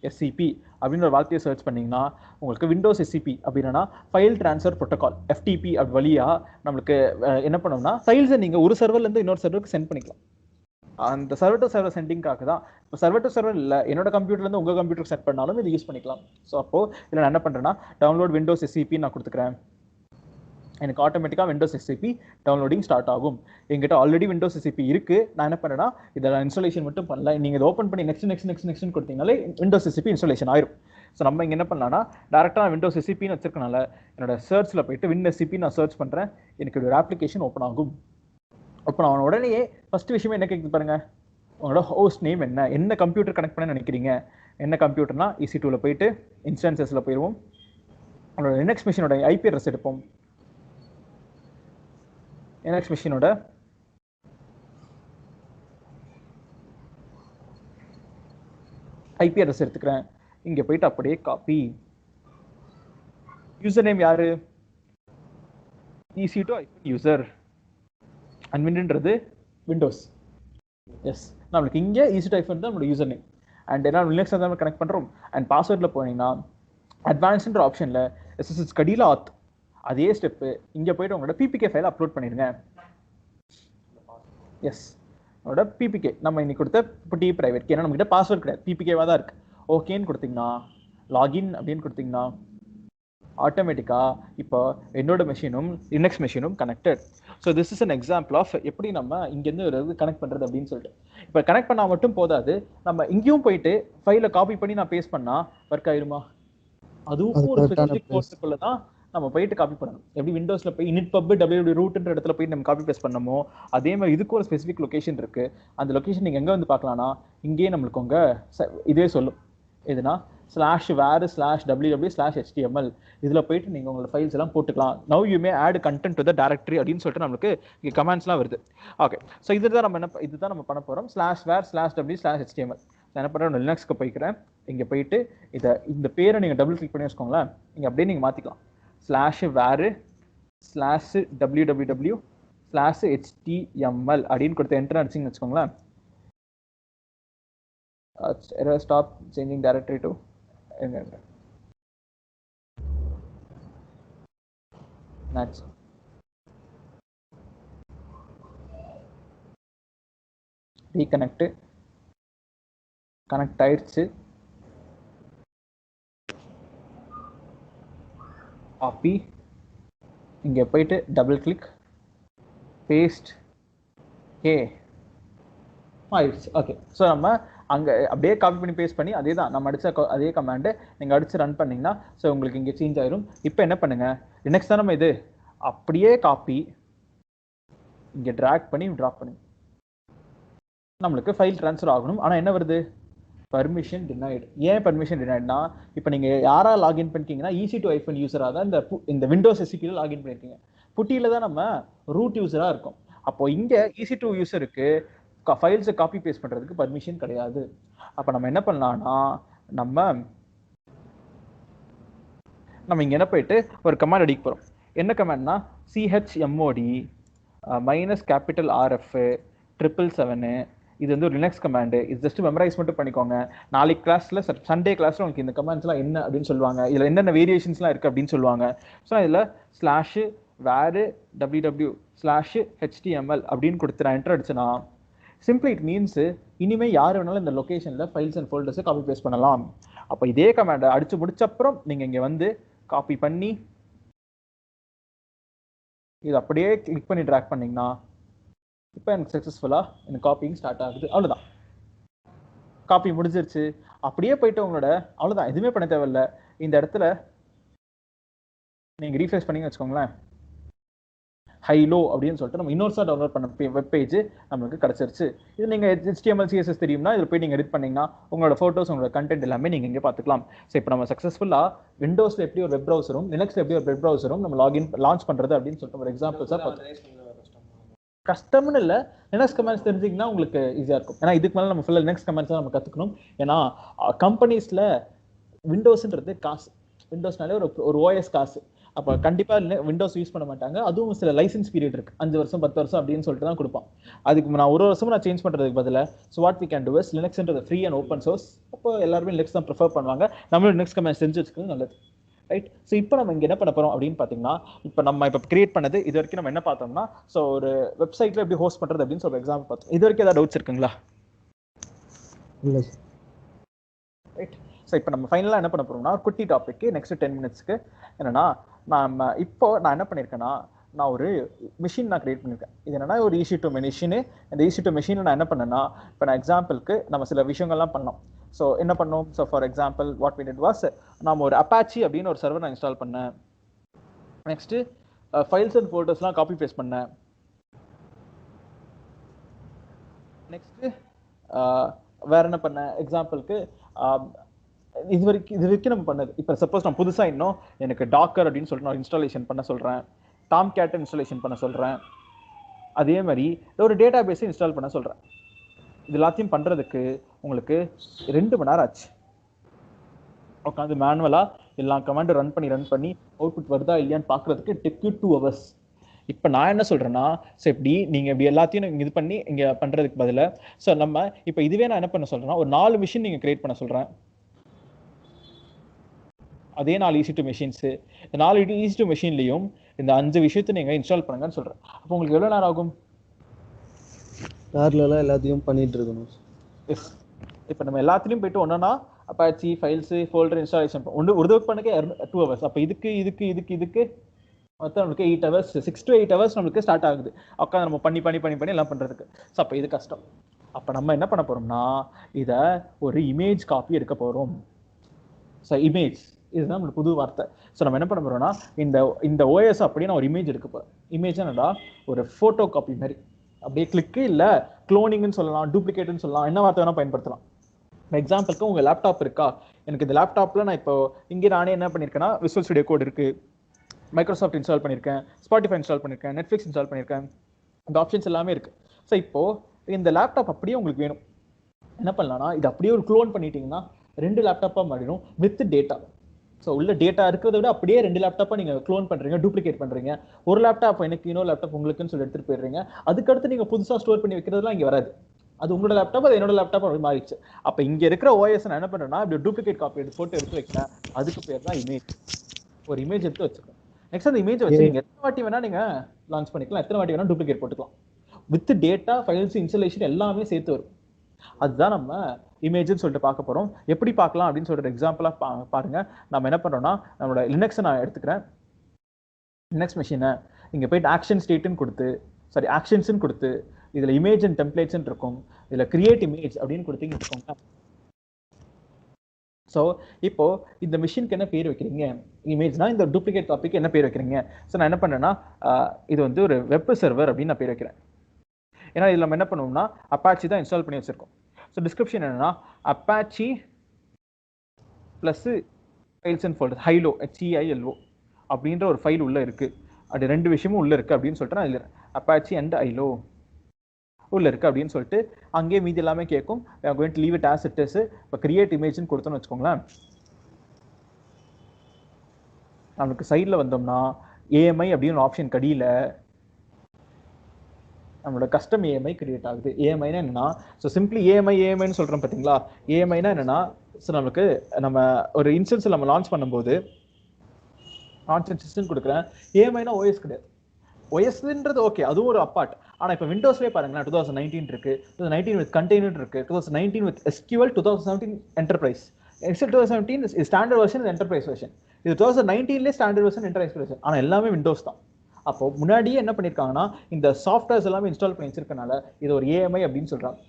எஸ்சிபி அப்படின்ற ஒரு வார்த்தையை சர்ச் பண்ணிங்கன்னா உங்களுக்கு விண்டோஸ் எஸ்சிபி அப்படின்னா ஃபைல் ட்ரான்ஸ்ஃபர் ப்ரோட்டோகால் FTP அப்படி வழியாக நம்மளுக்கு என்ன பண்ணோம்னா ஃபைல்ஸை நீங்கள் ஒரு சர்வர்லேருந்து இன்னொரு சர்வருக்கு சென்ட் பண்ணிக்கலாம். அந்த சர்வர் டு சர்வர் சென்டிங்காக தான். இப்போ சர்வர் டு சர்வர் இல்லை, என்னோட கம்ப்யூட்டர்லேருந்து உங்கள் கம்ப்யூட்டருக்கு செட் பண்ணாலும் இது யூஸ் பண்ணிக்கலாம். ஸோ அப்போது இதில் நான் என்ன பண்ணுறேன்னா டவுன்லோட் விண்டோஸ் எஸ்சிபி நான் கொடுத்துக்கிறேன். எனக்கு ஆட்டோமேட்டிக்காக விண்டோஸ் எஸ்சிபி டவுன்லோடிங் ஸ்டார்ட் ஆகும். எங்கிட்ட ஆல்ரெடி விண்டோஸ் எஸ்சிபி இருக்குது. நான் என்ன பண்ணுறேன்னா இதில் இன்ஸ்டாலேஷன் மட்டும் பண்ணல. நீங்கள் இதை ஓப்பன் பண்ணி நெக்ஸ்ட் கொடுத்தீங்கனாலே விண்டோஸ் எஸ்சிபி இன்ஸ்டாலேஷன் ஆயிரும். ஸோ நம்ம இங்கே என்ன பண்ணலாம்னா டேரெக்டாக நான் விண்டோஸ் எஸ்சிபின்னு வச்சிருக்கனால என்னோட சர்ச்சில் போயிட்டு வின் எஸ்சிபி நான் சர்ச் பண்ணுறேன். எனக்கு ஒரு அப்ளிகேஷன் ஓப்பன் ஆகும். ஓப்பன் ஆன உடனே ஃபஸ்ட்டு விஷயமே என்ன கேட்குது பாருங்க, உங்களோட ஹோஸ்ட் நேம் என்ன கம்ப்யூட்டர் கனெக்ட் பண்ண நினைக்கிறீங்க, என்ன கம்ப்யூட்டர்னா EC2ல போயிட்டு இன்ஸ்டான்சஸில் போயிடுவோம். உங்களோட லினக்ஸ் மிஷினோட IP அட்ரஸ் எடுப்போம். லினக்ஸ் மிஷினோட IP அட்ரஸ் எடுத்துக்கிறேன். இங்கே போயிட்டு அப்படியே காப்பி. யூசர் நேம் யாரு? EC2 user. அட்மின்ன்றது விண்டோஸ். எஸ், நம்மளுக்கு இங்கே EC2 தான் நம்மளோட யூசர் நேம். அண்ட் என்ன லினக்ஸ் தான் கனெக்ட் பண்ணுறோம். அண்ட் பாஸ்வேர்டில் போனீங்கன்னா அட்வான்ஸ்ன்ற ஆப்ஷனில் SSH கடியில் ஆத் அதே ஸ்டெப்பு இங்கே போய்ட்டு உங்களோட PPK ஃபைலை அப்லோட் பண்ணிடுங்க. எஸ், உங்களோட PPK நம்ம இன்னைக்கு கொடுத்த டி ப்ரைவேட் கே, ஏன்னா நம்மகிட்ட பாஸ்வேர்ட் கிடையாது, PPKவாக தான் இருக்குது. ஓகேன்னு கொடுத்தீங்கன்னா லாகின் அப்படின்னு கொடுத்தீங்கன்னா ஆட்டோமேட்டிக்காக இப்போ என்னோட மெஷினும் லினக்ஸ் மெஷினும் connected. So this is an example of எப்படி நம்ம இங்கேருந்து ஒரு கனெக்ட் பண்ணுறது அப்படின்னு சொல்லிட்டு. இப்போ கனெக்ட் பண்ணால் மட்டும் போதாது, நம்ம இங்கேயும் போயிட்டு ஃபைலை காப்பி பண்ணி நான் பேஸ்ட் பண்ணால் ஒர்க் ஆயிருமா? அதுவும் ஒரு ஸ்பெசிஃபிக் கோர்ஸுக்குள்ள தான் நம்ம போயிட்டு காப்பி பண்ணணும். எப்படி விண்டோஸில் போய் initpub www ரூட்ன்ற இடத்துல போய் நம்ம காப்பி பேஸ்ட் பண்ணமோ அதே மாதிரி இதுக்கு ஒரு ஸ்பெசிஃபிக் லொக்கேஷன் இருக்குது. அந்த லொக்கேஷன் நீங்கள் எங்கே வந்து பார்க்கலாம்னா இங்கேயே நம்மளுக்கு உங்கள் இதே சொல்லும். எதுனா /var/www/html இதில் போயிட்டு நீங்கள் உங்களோட ஃபைல்ஸ் எல்லாம் போட்டுக்கலாம். Now you may add content to the directory அப்படின்னு சொல்லிட்டு நம்மளுக்கு இங்கே கமெண்ட்ஸ்லாம் வருது. ஓகே, ஸோ இதுதான் நம்ம பண்ண போகிறோம். /var/w/html நான் என்ன பண்ணுறேன், லினக்ஸ்க்கு போய்க்கிறேன். இங்கே போயிட்டு இந்த பேரை நீங்கள் டபுள் கிளிக் பண்ணி வச்சுக்கோங்களேன். இங்கே அப்படியே நீங்கள் மாற்றிக்கலாம். /var/www/html அப்படின்னு கொடுத்து என்டர் அடிச்சிங்கன்னு வச்சுக்கோங்களேன். stop changing directory to next. reconnect connect ஆயிடுச்சு. காப்பி, இங்கே போயிட்டு டபுள் கிளிக், பேஸ்ட், ஏ ஆயிடுச்சு. ஓகே, ஸோ நம்ம அங்கே அப்படியே காப்பி பண்ணி பேஸ்ட் பண்ணி அதே தான் நம்ம அடித்த அதே கமாண்டு நீங்கள் அடித்து ரன் பண்ணிங்கன்னா ஸோ உங்களுக்கு இங்கே சேஞ்ச் ஆயிரும். இப்போ என்ன பண்ணுங்கள், லினக்ஸ் தான் நம்ம இது அப்படியே காப்பி இங்கே ட்ராக் பண்ணி ட்ராப் பண்ணி நம்மளுக்கு ஃபைல் ட்ரான்ஸ்ஃபர் ஆகணும். ஆனால் என்ன வருது, பர்மிஷன் டினைடு. ஏன் பர்மிஷன் டினைட்னா, இப்போ நீங்கள் யாராக லாகின் பண்ணிக்கிங்கன்னா EC2 யூஸராக தான் இந்த விண்டோஸ் SCP லாகின் பண்ணியிருக்கீங்க. புட்டியில் தான் நம்ம ரூட் யூஸராக இருக்கும். அப்போ இங்கே EC2 யூஸருக்கு ஃபைல்ஸை காப்பி பேஸ்ட் பண்ணுறதுக்கு பர்மிஷன் கிடையாது. அப்போ நம்ம என்ன பண்ணலாம்னா நம்ம இங்கே என்ன போயிட்டு ஒரு கமாண்ட் அடிக்க போகிறோம். என்ன கமாண்ட்னா chmod -RF 777. இது வந்து ஒரு லினக்ஸ் கமாண்டு. இது ஜஸ்ட் மெமரைஸ் மட்டும் பண்ணிக்கோங்க. நாளைக்கு கிளாஸில் சண்டே கிளாஸில் உங்களுக்கு இந்த கமாண்ட்ஸ்லாம் என்ன அப்படின்னு சொல்லுவாங்க, இதில் என்னென்ன வேரியேஷன்ஸ்லாம் இருக்குது அப்படின்னு சொல்லுவாங்க. ஸோ இதில் /var/ww/html அப்படின்னு கொடுத்து நான் என்டர் அடிச்சுன்னா சிம்பிளி இட் மீன்ஸ் இனிமேல் யார் வேணாலும் இந்த லொக்கேஷனில் ஃபைல்ஸ் அண்ட் ஃபோல்டர்ஸை காப்பி பேஸ்ட் பண்ணலாம். அப்போ இதே கமாண்டை அடித்து முடிச்சப்புறம் நீங்கள் இங்கே வந்து காப்பி பண்ணி இது அப்படியே கிளிக் பண்ணி ட்ராக் பண்ணிங்கன்னா இப்போ எனக்கு சக்ஸஸ்ஃபுல்லாக எனக்கு காப்பிங் ஸ்டார்ட் ஆகுது. அவ்வளோதான், காப்பி முடிஞ்சிருச்சு. அப்படியே போயிட்டு உங்களோட அவ்வளோதான், எதுவுமே பண்ண தேவையில்லை. இந்த இடத்துல நீங்கள் ரீஃப்ரெஷ் பண்ணி வச்சுக்கோங்களேன், ஹைலோ அப்படின்னு சொல்லிட்டு நம்ம இன்னொரு டவுன்லோட் பண்ண வெப் பேஜ் நம்மளுக்கு கிடச்சிருச்சு. இது நீங்கள் HTML CSS தெரியும்னா இதில் போய் நீங்கள் எடிட் பண்ணிங்கன்னா உங்களோட ஃபோட்டோஸ் உங்களோட கண்டென்ட் எல்லாமே நீங்கள் இங்கே பார்த்துக்கலாம். ஸோ இப்போ நம்ம சக்ஸஸ்ஃபுல்லாக விண்டோஸில் எப்படி ஒரு வெப் ப்ரௌசரும் லினக்ஸில் எப்படி ஒரு வெப் ப்ரௌசரும் நம்ம லான்ச் பண்ணுறது அப்படின்னு சொல்லிட்டு ஒரு எக்ஸாம்பிள்ஸாக பார்த்தோம். கஷ்டம்னு இல்லை, லினக்ஸ் கமெண்ட்ஸ் தெரிஞ்சிங்கன்னா உங்களுக்கு ஈஸியாக இருக்கும். ஏன்னா இதுக்கு மேலே நம்ம ஃபுல்லாக லினக்ஸ் கமெண்ட்ஸ் தான் நம்ம கற்றுக்கணும். ஏன்னா கம்பெனிஸில் விண்டோஸ்ன்றது காசு, விண்டோஸ்னாலே ஒரு OS காசு. அப்போ கண்டிப்பாக விண்டோஸ் யூஸ் பண்ண மாட்டாங்க. அதுவும் சில லைசன்ஸ் பீரியட் இருக்குது, 5 வருஷம் 10 வருஷம் அப்படின்னு சொல்லிட்டு தான் கொடுப்பான். அதுக்கு நான் ஒரு வருஷமும் நான் சேஞ்ச் பண்ணுறதுக்கு பதிலாக so what we can do is லினக்ஸ்ன்றது ஃப்ரீ அண்ட் ஓப்பன் சோர்ஸ். அப்போ எல்லாருமே லினக்ஸ் தான் ப்ரிஃபர் பண்ணுவாங்க. நம்மளும் லினக்ஸ் கமெண்ட்ஸ் தெரிஞ்சு வச்சுக்கிறது நல்லது, ரைட்? ஸோ இப்போ நம்ம இங்கே என்ன பண்ண போகிறோம் அப்படின்னு பார்த்தீங்கன்னா, இப்போ கிரியேட் பண்ணது இது வரைக்கும் நம்ம என்ன பார்த்தோம்னா, ஸோ ஒரு வெப்சைட்டில் எப்படி ஹோஸ்ட் பண்ணுறது அப்படின்னு சொல்லி எக்ஸாம்பிள் பார்த்தோம். இது வரைக்கும் ஏதாவது டவுட்ஸ் இருக்குங்களா? இல்லை, ரைட். ஸோ இப்போ நம்ம ஃபைனலாக என்ன பண்ண போகிறோம்னா, ஒரு குட்டி டாபிக்கு நெக்ஸ்ட் 10 மினிட்ஸ்க்கு என்னன்னா, நான் என்ன பண்ணியிருக்கேன்னா, நான் ஒரு மிஷின் நான் கிரியேட் பண்ணியிருக்கேன். இது என்னன்னா ஒரு EC2 மெஷினு. இந்த EC2 மெஷினை நான் என்ன பண்ணேன்னா, இப்போ நான் எக்ஸாம்பிளுக்கு நம்ம சில விஷயங்கள்லாம் பண்ணோம். ஸோ என்ன பண்ணோம், so for example what we did was, நம்ம ஒரு அப்பாச்சி அப்படின்னு ஒரு சர்வர் நான் இன்ஸ்டால் பண்ணேன். நெக்ஸ்ட்டு ஃபைல்ஸ் அண்ட் ஃபோல்டர்ஸ்லாம் காப்பி பேஸ்ட் பண்ணேன். நெக்ஸ்ட்டு வேற என்ன பண்ணேன், எக்ஸாம்பிளுக்கு இது வரைக்கும் நம்ம பண்ணது. இப்போ சப்போஸ் நான் புதுசாக இன்னும் எனக்கு டாக்கர் அப்படின்னு சொல்லிட்டு நான் இன்ஸ்டாலேஷன் பண்ண சொல்கிறேன், டாம்கேட் இன்ஸ்டாலேஷன் பண்ண சொல்கிறேன், அதே மாதிரி ஒரு டேட்டா பேஸை இன்ஸ்டால் பண்ண சொல்கிறேன். இது எல்லாத்தையும் பண்ணுறதுக்கு உங்களுக்கு 2 மணி நேரம் ஆச்சு. உட்காந்து மேனுவலாக எல்லா கமாண்டும் ரன் பண்ணி அவுட்புட் வருதா இல்லையான்னு பார்க்குறதுக்கு டெக்கு 2 hours. இப்போ நான் என்ன சொல்கிறேன்னா, ஸோ இப்படி நீங்கள் இப்படி எல்லாத்தையும் இது பண்ணி இங்கே பண்ணுறதுக்கு பதிலாக ஸோ நம்ம இப்போ இதுவே நான் என்ன பண்ண சொல்கிறேன்னா, ஒரு 4 மிஷின் நீங்கள் கிரியேட் பண்ண சொல்கிறேன். அதே 4 EC2 மெஷின்ஸு, இந்த 4 EC2 மெஷின்லையும் இந்த 5 விஷயத்தை நீங்கள் இன்ஸ்டால் பண்ணுங்கன்னு சொல்கிறேன். அப்போ உங்களுக்கு எவ்வளோ நேரம் ஆகும்? பேரலலா எல்லாத்தையும் பண்ணிட்டு இருக்கணும். எஸ், இப்போ நம்ம எல்லாத்துலேயும் போயிட்டு ஒன்றுனா அப்பாச்சி ஃபைல்ஸு ஃபோல்டர் இன்ஸ்டாலேஷன் ஒரு ஒர்க் பண்ணக்கு 2 hours. அப்போ இதுக்கு மொத்தம் நம்மளுக்கு 8 hours, 6 to 8 hours நம்மளுக்கு ஸ்டார்ட் ஆகுது உட்காந்து நம்ம பண்ணி எல்லாம் பண்ணுறதுக்கு. ஸோ அப்போ இது கஷ்டம். அப்போ நம்ம என்ன பண்ண போகிறோம்னா, இதை ஒரு இமேஜ் காப்பி எடுக்க போகிறோம். ஸோ இமேஜ் இதுதான் நம்மளுக்கு புது வார்த்தை. ஸோ நம்ம என்ன பண்ண போகிறோம்னா, இந்த OS அப்படியே நான் ஒரு இமேஜ் எடுக்க போகிறேன். இமேஜ் என்னடா, ஒரு ஃபோட்டோ காப்பி மாதிரி அப்படியே கிளிக்கு இல்லை க்ளோனிங்னு சொல்லலாம், டூப்ளிகேட்னு சொல்லலாம், என்ன வார்த்தை வேணால் பயன்படுத்தலாம். எக்ஸாம்பிளுக்கு உங்கள் லேப்டாப் இருக்கா, எனக்கு இந்த லேப்டாப்பில் நான் இப்போ இங்கே நானே என்ன பண்ணியிருக்கேன்னா, விசுவல் ஸ்டுடியோ கோட் இருக்குது, மைக்ரோசாஃப்ட் இன்ஸ்டால் பண்ணியிருக்கேன், ஸ்பாட்டிஃபை இன்ஸ்டால் பண்ணியிருக்கேன், நெட்ஃப்ளிக்ஸ் இன்ஸ்டால் பண்ணியிருக்கேன், இந்த ஆப்ஷன்ஸ் எல்லாமே இருக்குது. ஸோ இப்போது இந்த லேப்டாப் அப்படியே உங்களுக்கு வேணும், என்ன பண்ணலாம்னா, இது அப்படியே ஒரு க்ளோன் பண்ணிட்டீங்கன்னா 2 லேப்டாப்பாக மாறிடும் வித் டேட்டா. ஸோ உள்ள டேட்டா இருக்கிறத விட அப்படியே 2 லேப்டாப்பாக நீங்கள் க்ளோன் பண்ணுறீங்க, டூப்ளிகேட் பண்ணுறீங்க. ஒரு லேப்டாப் எனக்கு, இன்னொரு லேப்டாப் உங்களுக்குன்னு சொல்லி எடுத்துகிட்டு போயிடுறீங்க. அதுக்கடுத்து நீங்கள் புதுசாக ஸ்டோர் பண்ணி வைக்கிறதுலாம் இங்கே வராது. அது உங்களோட லேப்டாப், அது என்னோட லேப்டாப் அப்படி மாறிடுச்சு. அப்போ இங்கே இருக்கிற OS நான் என்ன பண்ணுறேன்னா, இப்படி டூப்ளிகேட் காப்பி எடுத்து வைக்கிறேன். அதுக்கு பேர் தான் இமேஜ். ஒரு இமேஜ் எடுத்து வச்சுக்கோங்க. நெக்ஸ்ட் அந்த இமேஜ் வச்சு நீங்கள் எத்தனை வாட்டி வேணால் நீங்கள் லான்ச் பண்ணிக்கலாம், எத்தனை வாட்டி வேணால் டூப்ளிகேட் போட்டுக்கலாம். வித் டேட்டா, ஃபைல்ஸ், இன்ஸ்டாலேஷன் எல்லாமே சேர்த்து வரும். அதுதான் நம்ம இமேஜ்னு சொல்லிட்டு பார்க்க போகிறோம். எப்படி பார்க்கலாம் அப்படின்னு சொல்லிட்டு எக்ஸாம்பிளாக பாருங்கள். நம்ம என்ன பண்ணுறோம்னா, நம்மளோட லினக்ஸை நான் எடுத்துக்கிறேன். நெக்ஸ்ட் மிஷினை இங்கே போயிட்டு ஆக்ஷன் ஸ்டேட்டுன்னு கொடுத்து ஆக்ஷன்ஸ்ன்னு கொடுத்து இதில் இமேஜ் அண்ட் டெம்ப்ளேட்ஸ்ன்னு இருக்கும், இதில் கிரியேட் இமேஜ் அப்படின்னு கொடுத்தீங்க வச்சுக்கோங்க. ஸோ இப்போ இந்த மிஷினுக்கு என்ன பேர் வைக்கிறீங்க, இமேஜ்னா இந்த டூப்ளிகேட் டாபிக் என்ன பேர் வைக்கிறீங்க? ஸோ நான் என்ன பண்ணேன்னா இது வந்து ஒரு வெப் சர்வர் அப்படின்னு நான் பேர் வைக்கிறேன். ஏன்னா இதில் நம்ம என்ன பண்ணுவோம்னா அப்பாச்சி தான் இன்ஸ்டால் பண்ணி வச்சிருக்கோம். ஸோ டிஸ்கிரிப்ஷன் என்னன்னா Apache plus files and folders high low HEILO அப்படின்ற ஒரு ஃபைல் உள்ள இருக்கு. அது ரெண்டு விஷயமும் உள்ள இருக்கு அப்படின்னு சொல்லிட்டு நான் இதில் அப்பாச்சி அண்ட் ஐலோ உள்ள இருக்கு அப்படின்னு சொல்லிட்டு அங்கேயே மீதி எல்லாமே கேட்கும். going to leave it as it is. இப்போ கிரியேட் இமேஜ்னு கொடுத்தோன்னு வச்சுக்கோங்களேன், நமக்கு சைடில் வந்தோம்னா AMI அப்படின்னு ஆப்ஷன் கடியில் நம்மளோட கஸ்டம் AMI கிரியேட் ஆகுது. AMIனா என்னன்னா ஸோ சிம்பிளி AMIன்னு சொல்கிறோம் பார்த்தீங்களா. AMIனா என்னன்னா ஸோ நமக்கு நம்ம ஒரு இன்ஸ்டன்ஸில் நம்ம லான்ச் பண்ணும்போது லான்ச் இன்ஸ்டன்ஸ் கொடுக்குறேன். AMIனா OS கிடையாது. OSன்றது ஓகே, அதுவும் ஒரு அப்பார்ட். ஆனால் இப்போ விண்டோஸ்லேயே பாருங்களேன் 2019 இருக்கு, 2019 வித் கண்டெய்னர் இருக்கு, 2019 with SQL, 2017 enterprise. 2017 standard version, enterprise version. இது 2019லேயே ஸ்டாண்டர்ட் வெர்ஷன், என்டர்பிரைஸ் வெர்ஷன். ஆனால் எல்லாமே விண்டோஸ் தான். அப்போ முன்னாடியே என்ன பண்ணியிருக்காங்கன்னா இந்த சாஃப்ட்வேர்ஸ் எல்லாமே இன்ஸ்டால் பண்ணி வச்சிருக்கனால இது ஒரு AMI அப்படின்னு சொல்றாங்க.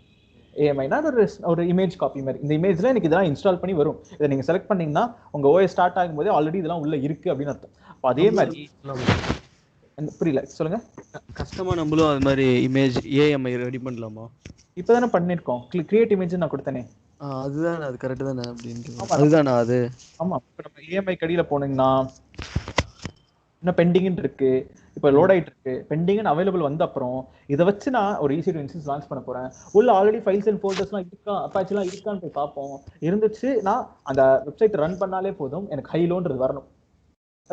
AMIனா ஒரு இமேஜ் காப்பி மாதிரி. இந்த இமேஜ்ல எனக்கு இதெல்லாம் இன்ஸ்டால் பண்ணி வரும். இதை நீங்க செலக்ட் பண்ணீங்கன்னா உங்க OS ஸ்டார்ட் ஆகும்போது ஆல்ரெடி இதெல்லாம் உள்ள இருக்கு அப்படின்னு அர்த்தம். அப்போ அதே மாதிரி புரியல, சொல்லுங்க. கஸ்டமா நம்மளும் அது மாதிரி இமேஜ் AMI ரெடி பண்ணலாமா? இப்போதானே பண்ணிருக்கோம், கிரியேட் இமேஜ் நான் கொடுத்தனே. அதுதான், அது கரெக்ட் தானே அப்படின்ட்டு. அதுதானா அது? ஆமா. இப்போ நம்ம AMI கடியில போனீங்கன்னா இன்னும் பெண்டிங்னு இருக்கு, இப்போ லோட் ஆயிட்டு இருக்கு. பெண்டிங் அவைலபிள் வந்த அப்புறம் இதை வச்சு நான் ஒரு EC2 இன்ஸ்டன்ஸ் லான்ச் பண்ண போறேன். உள்ள ஆல்ரெடி ஃபைல்ஸ் அண்ட் ஃபோல்டர்ஸ்லாம் இருக்கா, அப்பாச்சிலாம் இருக்கான்னு போய் பார்ப்போம். இருந்துச்சு நான் அந்த வெப்சைட் ரன் பண்ணாலே போதும், எனக்கு ஹைலோன்றது வரணும்.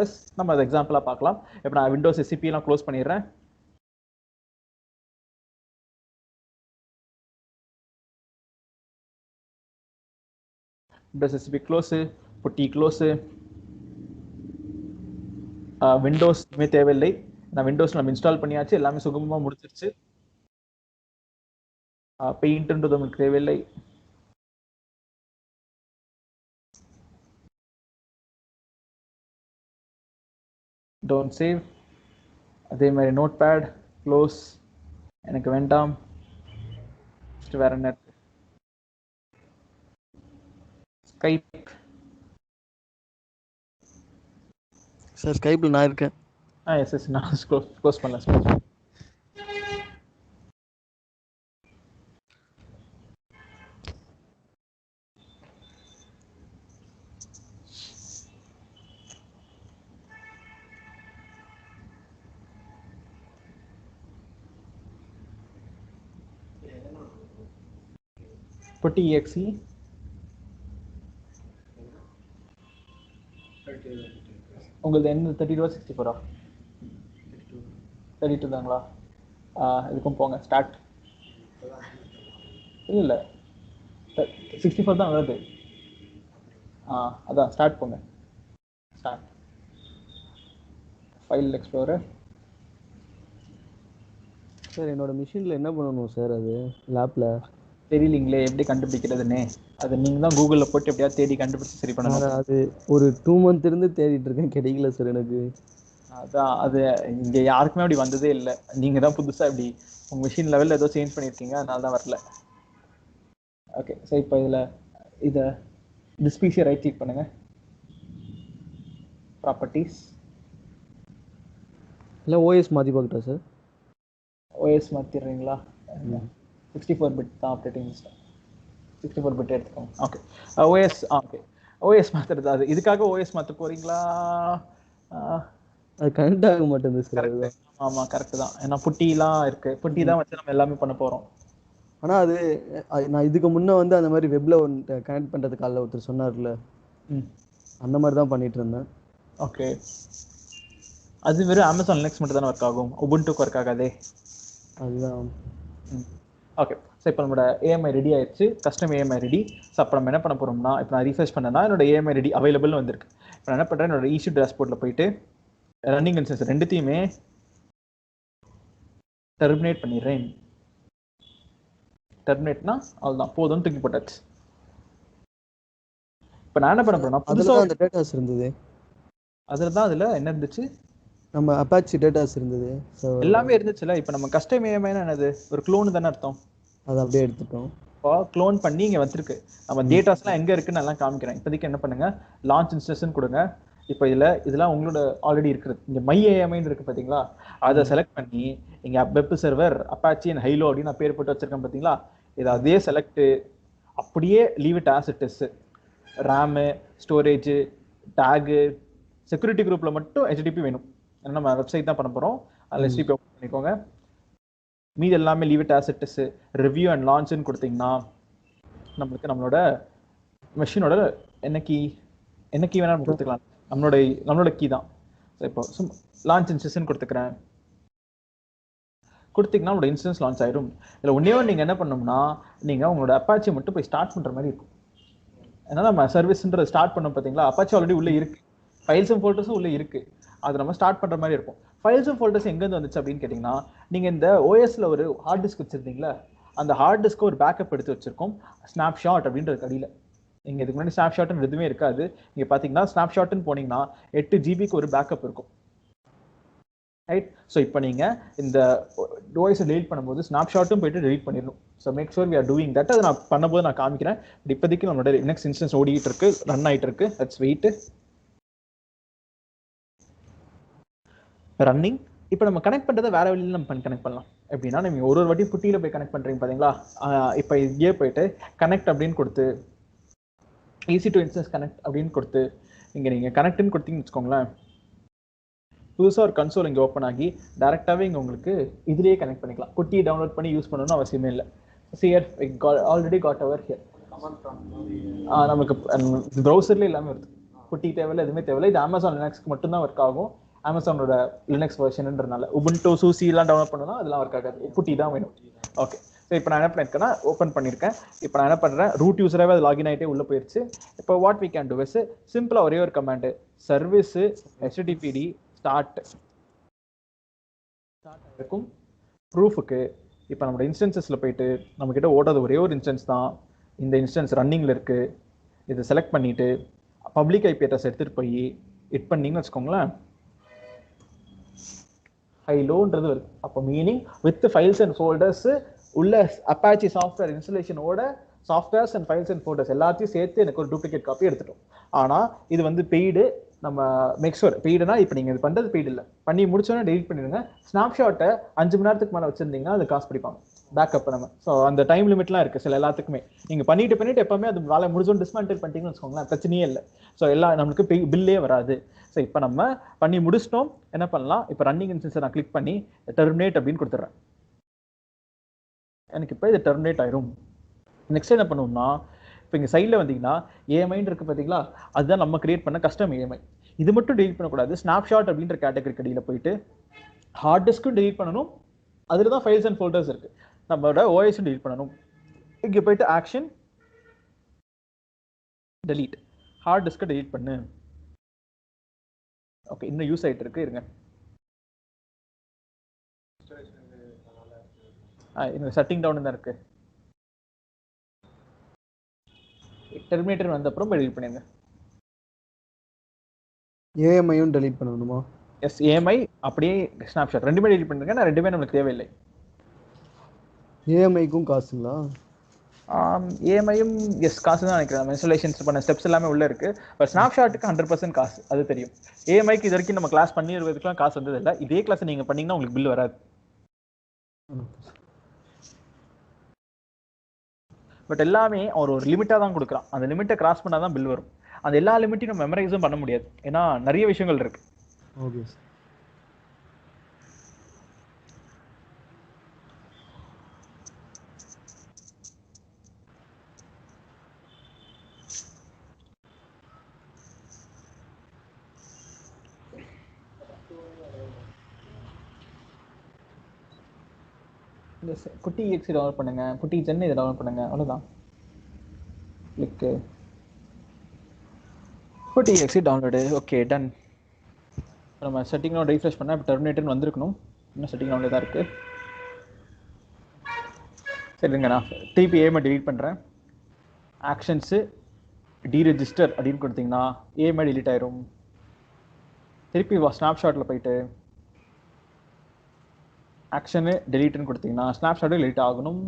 எஸ், நம்ம அதை எக்ஸாம்பிளா பார்க்கலாம். இப்போ நான் விண்டோஸ் SCP எல்லாம் க்ளோஸ் பண்ணிடுறேன். விண்டோஸ் SCP க்ளோஸ், புட்டி க்ளோஸ். விண்டோஸ் இனிமே தேவையில்லை, நான் விண்டோஸ் நம்ம இன்ஸ்டால் பண்ணியாச்சு, எல்லாமே சுகமாக முடிச்சிருச்சு. பெயிண்ட்ன்றது நமக்கு தேவையில்லை. Don't save. அதே மாதிரி நோட் பேட் க்ளோஸ், எனக்கு வேண்டாம். வேற என்ன? ஸ்கைப். சார் ஸ்கைப்ல நான் இருக்கேன். எஸ் நான் க்ளோஸ் பண்ணல. புட்டி EXE உங்களுக்கு என்ன 32 64 32 தாங்களா? இதுக்கும் போங்க ஸ்டார்ட். இல்லை 64 தான் வருது. அதான் ஸ்டார்ட் போங்க. Start file explorer. சார் என்னோட மிஷினில் என்ன பண்ணணும் சார்? அது லேப்பில் தெரியலீங்களே எப்படி கண்டுபிடிக்கிறதுன்னு. அது நீங்கள் தான் கூகுளில் போட்டு எப்படியாவது தேடி கண்டுபிடிச்சி சரி பண்ணணும். அது ஒரு 2 month இருந்து தேடிட்டு இருக்கேன், கிடைக்கல சார் எனக்கு. அதான் அது இங்கே யாருக்குமே அப்படி வந்ததே இல்லை. நீங்கள் தான் புதுசாக இப்படி உங்கள் மிஷின் லெவலில் ஏதோ சேஞ்ச் பண்ணியிருக்கீங்க, அதனால தான் வரல. ஓகே சார், இப்போ இதை டிஸ்பிசியை ரைட் கிளிக் பண்ணுங்க, ப்ராப்பர்ட்டிஸ். இல்லை OS மாற்றி பார்க்கட்டா சார்? OS மாற்றிடுறீங்களா? 64 பிட் தான் ஆப்ரேட்டிங் சிஸ்டம், 64 பிட் எடுத்துக்கோங்க. Okay OS. ஓகே OS மாற்றுறது, அது இதுக்காக OS மாற்ற போகிறீங்களா? அது கனெக்ட் ஆக மாட்டேங்குது சார். ஆமாம் கரெக்டு தான், ஏன்னா புட்டிலாம் இருக்குது, புட்டி தான் வச்சு நம்ம எல்லாமே பண்ண போகிறோம். ஆனால் அது நான் இதுக்கு முன்னே வந்து அந்த மாதிரி வெப்பில் கனெக்ட் பண்ணுறதுக்கு காலைல ஒருத்தர் சொன்னார்ல, அந்த மாதிரி தான் பண்ணிட்டு இருந்தேன். ஓகே, அது வெறும் Amazon Linux மட்டும் தானே ஒர்க் ஆகும், உபுண்டுக்கு ஒர்க் ஆகாதே. அதுதான். ஓகே, ஸோ இப்போ நம்மளோட AMI ரெடி ஆயிடுச்சு, கஸ்டம் AMI ரெடி. ஸோ அப்போ நம்ம என்ன பண்ண போகிறோம்னா, இப்போ நான் ரீசர்ச் பண்ணேன்னா என்னோட AMI ரெடி அவைலபிள்னு வந்திருக்கு. இப்போ நான் என்ன பண்ணுறேன், என்னோட EC2 டேஷ்போர்ட்டில் போயிட்டு ரன்னிங் இன்ஸ்டன்ஸ் ரெண்டுத்தையுமே டெர்மினேட் பண்ணிடுறேன். டெர்மினேட்னா அவ்வளோதான், போதும்னு தூக்கி போட்டாச்சு. இப்போ நான் என்ன பண்ண போறேன்னா, புதுசாக அந்த டேட்டாஸ் இருந்தது, அதில் தான் அதில் என்ன இருந்துச்சு, நம்ம அப்பாச்சி டேட்டாஸ் இருந்தது. ஸோ எல்லாமே இருந்துச்சுல. இப்போ நம்ம கஸ்டம் ஏஎம்ஐனா என்னது? ஒரு க்ளோன் தானே அர்த்தம். அதை அப்படியே எடுத்துட்டோம். இப்போ க்ளோன் பண்ணி இங்கே வந்திருக்கு. நம்ம டேட்டாஸ்லாம் எங்கே இருக்குன்னு எல்லாம் காமிக்கிறேன். இப்போதைக்கு என்ன பண்ணுங்க, லான்ச் இன்ஸ்டன்ஸ் கொடுங்க. இப்போ இதெல்லாம் உங்களோட ஆல்ரெடி இருக்குது. இங்கே மை ஏஎம்ஐன்னு இருக்கு பார்த்தீங்களா, அதை செலக்ட் பண்ணி இங்கே web server Apache and high low அப்படின்னு நான் பேர் போட்டு வச்சிருக்கேன் பார்த்தீங்களா, இதை அதே செலக்ட் அப்படியே leave it as it is. RAM, storage, tag, security குரூப்பில் மட்டும் HTTP வேணும். ஏன்னா நம்ம வெப்சைட் தான் பண்ண போகிறோம். அதில் HTTP ஓப்பன் பண்ணிக்கோங்க. மீது எல்லாமே leave it as it is. Review and லான்ச்னு கொடுத்தீங்கன்னா நம்மளுக்கு நம்மளோட மெஷினோட என்ன கீ வேணாலும் நம்ம கொடுத்துக்கலாம். நம்மளோட கீ தான். இப்போ லான்ச் இன்ஸ்டன்ஸ் கொடுத்துக்கிறேன். கொடுத்தீங்கன்னா உங்களோட இன்ஸ்டன்ஸ் லான்ச் ஆயிடும். இதில் ஒன்றே நீங்கள் என்ன பண்ணணும்னா, நீங்கள் உங்களோட அப்பாச்சி மட்டும் போய் ஸ்டார்ட் பண்ணுற மாதிரி இருக்கும். ஏன்னா நம்ம சர்வீஸ்ன்றது ஸ்டார்ட் பண்ணோம் பார்த்தீங்களா, அப்பாச்சி ஆல்ரெடி உள்ளே இருக்குது, ஃபைல்ஸ் அண்ட் ஃபோல்டர்ஸும் உள்ளே இருக்குது. அது நம்ம ஸ்டார்ட் பண்ணுற மாதிரி இருக்கும். ஃபைல்ஸ் அண்ட் ஃபோல்டர்ஸ் எங்கேருந்து வந்துச்சு அப்படின்னு கேட்டிங்கன்னா, நீங்கள் இந்த ஓஎஸ்ல ஒரு ஹார்ட் டிஸ்க் வச்சுருந்தீங்களா, அந்த ஹார்ட் டிஸ்க்கு ஒரு பேக்கப் எடுத்து வச்சிருக்கோம், ஸ்னாப்ஷாட் அப்படின்றது அடியில். நீங்கள் இதுக்கு முன்னாடி ஸ்னாப்ஷாட்னு எதுவுமே இருக்காது. நீங்கள் பார்த்தீங்கன்னா ஸ்னாப்ஷாட்னு போனீங்கன்னா 8 GB ஒரு பேக்கப் இருக்கும், ரைட்? ஸோ இப்போ நீங்கள் இந்த ஓஎஸை டெலிட் பண்ணும்போது ஸ்னாப்ஷாட்டும் போயிட்டு டெலிட் பண்ணிடணும். So make sure we are doing that. அதை நான் பண்ணும்போது நான் காமிக்கிறேன். இப்போதைக்கு நம்மளோட நெக்ஸ்ட் இன்ஸ்டன்ஸ் ஓடிக்கிட்டு இருக்கு, ரன் ஆகிட்டு இருக்கு. Let's wait. ரன்னிங். இப்போ நம்ம கனெக்ட் பண்ணுறதை வேற வழியில் நம்ம கனெக்ட் பண்ணலாம். எப்படின்னா, நீங்கள் ஒரு வாட்டி புட்டியில் போய் கனெக்ட் பண்ணுறீங்க பார்த்தீங்களா, இப்போ இங்கே போயிட்டு கனெக்ட் அப்படின்னு கொடுத்து ஈஸி டு இன்ஸ்டன்ஸ் கனெக்ட் அப்படின்னு கொடுத்து இங்கே நீங்கள் கனெக்ட்னு கொடுத்தீங்கன்னு வச்சுக்கோங்களேன், புதுசாக ஒரு கன்சோல் இங்கே ஓப்பன் ஆகி டேரெக்டாகவே இங்கே உங்களுக்கு இதுலேயே கனெக்ட் பண்ணிக்கலாம். புட்டியை டவுன்லோட் பண்ணி யூஸ் பண்ணணும்னு அவசியமே இல்லை. Sir already got our here. நமக்கு ப்ரௌசர்லேயே எல்லாமே வருது. புட்டி தேவையில்லை, எதுவுமே தேவையில்லை. இது Amazon லினக்ஸ்க்கு மட்டும்தான் ஒர்க் ஆகும். அமேசானோட லினக்ஸ் வெர்ஷன்ன்றனால உபுண்டு, சூசி எல்லாம் டவுன்லோட் பண்ணனா அதெல்லாம் ஒர்க் ஆகாது. புட்டி தான் வேணும். ஓகே, ஸோ இப்போ நான் என்ன பண்ணியிருக்கேன்னா, ஓப்பன் பண்ணியிருக்கேன். இப்போ நான் என்ன பண்ணுறேன், ரூட் யூஸராகவே அது லாகின் ஆகிட்டே உள்ளே போயிடுச்சு. இப்போ what we can do is சிம்பிளாக ஒரே ஒரு கமாண்டு, சர்வீஸு HTTPD ஸ்டார்ட் இருக்கும். ப்ரூஃபுக்கு இப்போ நம்மளோட இன்ஸ்டன்சஸில் போயிட்டு நம்மக்கிட்ட ஓடாத ஒரே ஒரு இன்ஸ்டன்ஸ் தான் இந்த இன்ஸ்டன்ஸ் ரன்னிங்கில் இருக்குது. இதை செலக்ட் பண்ணிவிட்டு பப்ளிக் ஐபி அட்ரஸ் எடுத்துகிட்டு போய் இட் பண்ணிங்கன்னு வச்சுக்கோங்களேன், ஹைலோன்றது வருது. அப்போ meaning with files and folders உள்ள அப்பாச்சி சாஃப்ட்வேர் இன்ஸ்டலேஷனோட softwares and files and folders எல்லாத்தையும் சேர்த்து எனக்கு ஒரு டூப்ளிகேட் காப்பி எடுத்துட்டோம். ஆனால் இது வந்து பெய்டு. நம்ம மேக்ஷூர் பெய்டுனா இப்போ நீங்கள் இது பண்ணுறது பெய்டு இல்லை, பண்ணி முடிச்சோன்னே டெலிட் பண்ணிடுங்க. ஸ்னாப்ஷாட்டை 5 மணி நேரத்துக்கு மேலே வச்சுருந்தீங்கன்னா அது காசு பிடிப்பாங்க, பேக்கப் நம்ம. ஸோ அந்த டைம் லிமிட்லாம் இருக்குது சில எல்லாத்துக்குமே. நீங்கள் பண்ணிட்டு எப்போவுமே அது வேலை முடிஞ்சோன்னு டிஸ்மேண்டில் பண்ணிட்டீங்கன்னு வச்சுக்கோங்களேன், பிரச்சனையே இல்லை. ஸோ எல்லாம் நம்மளுக்கு பில்லே வராது. ஸோ இப்போ நம்ம பண்ணி முடிச்சிட்டோம். என்ன பண்ணலாம், இப்போ ரன்னிங் இன்ஸ்டன்ஸை நான் கிளிக் பண்ணி டெர்மினேட் அப்படின்னு கொடுத்துட்றேன். எனக்கு இப்போ இது டெர்மினேட் ஆயிரும். நெக்ஸ்ட் என்ன பண்ணுவோம்னா, இப்போ இங்கே சைடில் வந்தீங்கன்னா ஏஎம்ஐன்னு இருக்குது பார்த்தீங்களா, அதுதான் நம்ம கிரியேட் பண்ண கஸ்டம் ஏஎம்ஐ. இது மட்டும் டெலிட் பண்ணக்கூடாது. ஸ்னாப்ஷாட் அப்படின்ற கேட்டகரி கடியில் போயிட்டு ஹார்ட் டிஸ்க்கும் டெலிட் பண்ணணும். அதில் தான் ஃபைல்ஸ் அண்ட் ஃபோல்டர்ஸ் இருக்குது. நம்மளோட ஓஎஸும் டெலிட் பண்ணணும். இங்கே போயிட்டு ஆக்ஷன் டெலீட், ஹார்ட் டிஸ்க்கை டெலிட் பண்ணு. ஓகே, இன்னும் யூஸ் ஆகிட்டு இருக்கு, இருங்க. இன்னும் செட்டிங் டவுன் தான் இருக்கு. டெர்மினேட்டர் வந்த அப்புறம் டெலீட் பண்ணிடுங்க. ஏஎம்ஐயும் டெலீட் பண்ணணுமா? எஸ், ஏஎம்ஐ அப்படியே ஸ்னாப்ஷாட் ரெண்டுமே டெலீட் பண்ணிருங்க. நான் ரெண்டுமே நமக்கு தேவையில்லை. ஏஎம்ஐக்கும் காசுங்களா? ஏஎம்ஐயும் எஸ் காசு தான் நினைக்கிறேன். நம்ம இன்ஸ்டாலேஷன்ஸ் பண்ண ஸ்டெப்ஸ் எல்லாமே உள்ளே இருக்குது. பட் ஸ்னாப்ஷாட்டுக்கு 100% காசு, அது தெரியும். ஏஎம்ஐக்கு இது வரைக்கும் நம்ம கிளாஸ் பண்ணிடுறதுக்குலாம் காசு வந்தது இல்லை. இதே கிளாஸ் நீங்கள் பண்ணிங்கன்னா உங்களுக்கு பில் வராது. பட் எல்லாமே ஒரு லிமிட்டாக தான் கொடுக்குறான். அந்த லிமிட்டை கிராஸ் பண்ணால் தான் பில் வரும். அந்த எல்லா லிமிட்டையும் நம்ம மெமரைஸும் பண்ண முடியாது, ஏன்னா நிறைய விஷயங்கள் இருக்குது. ஓகே. இந்த குட்டி எக்ஸி டவுன்லோட் பண்ணுங்க, குட்டி சென்னை இதை டவுன்லோட் பண்ணுங்க, அவ்வளோதான். கிளிக்கு குட்டி எக்ஸி டவுன்லோடு. Okay, ton. நம்ம செட்டிங்னோட ரீஃப்ரெஷ் பண்ணால் இப்போ டெர்மினேட்டர்னு வந்திருக்கணும். இன்னும் செட்டிங் டவுன்லேயே தான் இருக்குது. சரிங்க, நான் திருப்பி ஏஎம்ஐ டெலீட் பண்ணுறேன். ஆக்ஷன்ஸு டீரெஜிஸ்டர் அப்படின்னு கொடுத்தீங்கன்னா ஏஎம்ஐ டெலீட் ஆயிரும். திருப்பி ஸ்னாப்ஷாட்டில் போயிட்டு ஆக்ஷனு டெலீட்னு கொடுத்தீங்கன்னா ஸ்னாப்ஷாட்டு டெலீட் ஆகணும்.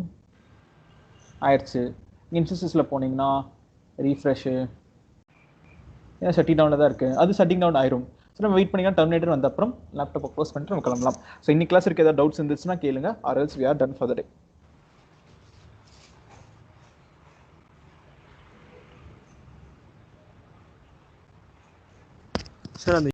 ஆயிடுச்சு. இன்ஸ்டன்சஸில் போனீங்கன்னா ரீஃப்ரெஷ்ஷு ஏன்னா ஷட்டிங் டவுனில் தான் இருக்குது, அது ஷட்டிங் டவுன் ஆயிரும். ஸோ நம்ம வெயிட் பண்ணிங்கன்னா டெர்மினேட்டர் வந்த அப்புறம் லேப்டாப்பை க்ளோஸ் பண்ணிட்டு நம்ம கிளம்பலாம். ஸோ இன்னைக்கு கிளாஸ் இருக்க ஏதாவது டவுட்ஸ் இருந்துச்சுன்னா கேளுங்க, or else we are done for the day. Sir அந்த